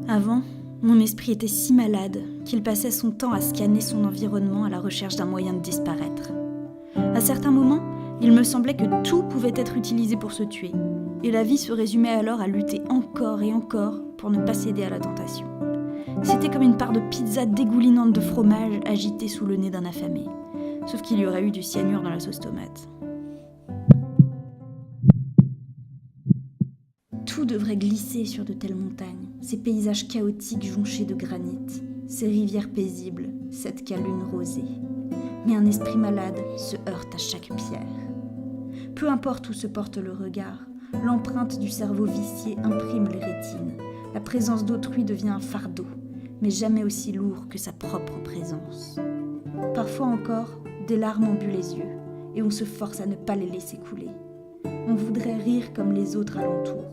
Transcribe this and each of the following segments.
Avant, mon esprit était si malade qu'il passait son temps à scanner son environnement à la recherche d'un moyen de disparaître. À certains moments, il me semblait que tout pouvait être utilisé pour se tuer, et la vie se résumait alors à lutter encore et encore pour ne pas céder à la tentation. C'était comme une part de pizza dégoulinante de fromage agitée sous le nez d'un affamé, sauf qu'il y aurait eu du cyanure dans la sauce tomate. Tout devrait glisser sur de telles montagnes, ces paysages chaotiques jonchés de granit, ces rivières paisibles, cette calune rosée. Mais un esprit malade se heurte à chaque pierre. Peu importe où se porte le regard, l'empreinte du cerveau vicié imprime les rétines. La présence d'autrui devient un fardeau, mais jamais aussi lourd que sa propre présence. Parfois encore, des larmes embuent les yeux, et on se force à ne pas les laisser couler. On voudrait rire comme les autres alentour,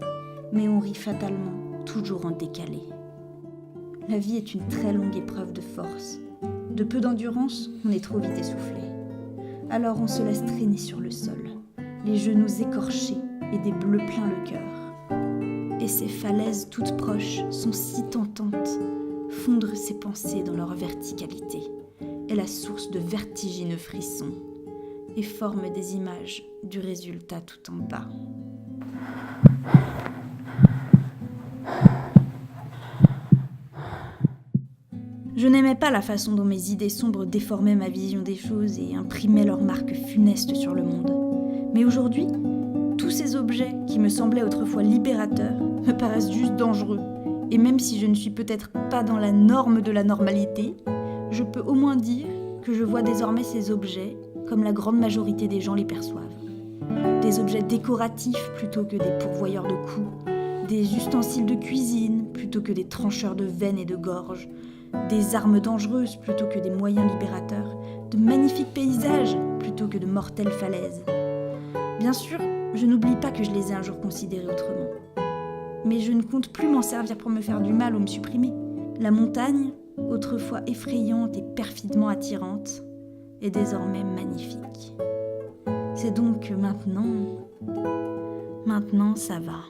mais on rit fatalement, toujours en décalé. La vie est une très longue épreuve de force. De peu d'endurance, on est trop vite essoufflé. Alors on se laisse traîner sur le sol, les genoux écorchés et des bleus plein le cœur. Et ces falaises toutes proches sont si tentantes. Fondre ses pensées dans leur verticalité est la source de vertigineux frissons et forme des images du résultat tout en bas. Je n'aimais pas la façon dont mes idées sombres déformaient ma vision des choses et imprimaient leur marque funeste sur le monde. Mais aujourd'hui, tous ces objets qui me semblaient autrefois libérateurs me paraissent juste dangereux. Et même si je ne suis peut-être pas dans la norme de la normalité, je peux au moins dire que je vois désormais ces objets comme la grande majorité des gens les perçoivent. Des objets décoratifs plutôt que des pourvoyeurs de coups, des ustensiles de cuisine plutôt que des trancheurs de veines et de gorge, des armes dangereuses plutôt que des moyens libérateurs, de magnifiques paysages plutôt que de mortelles falaises. Bien sûr, je n'oublie pas que je les ai un jour considérés autrement. Mais je ne compte plus m'en servir pour me faire du mal ou me supprimer. La montagne, autrefois effrayante et perfidement attirante, est désormais magnifique. C'est donc que maintenant ça va.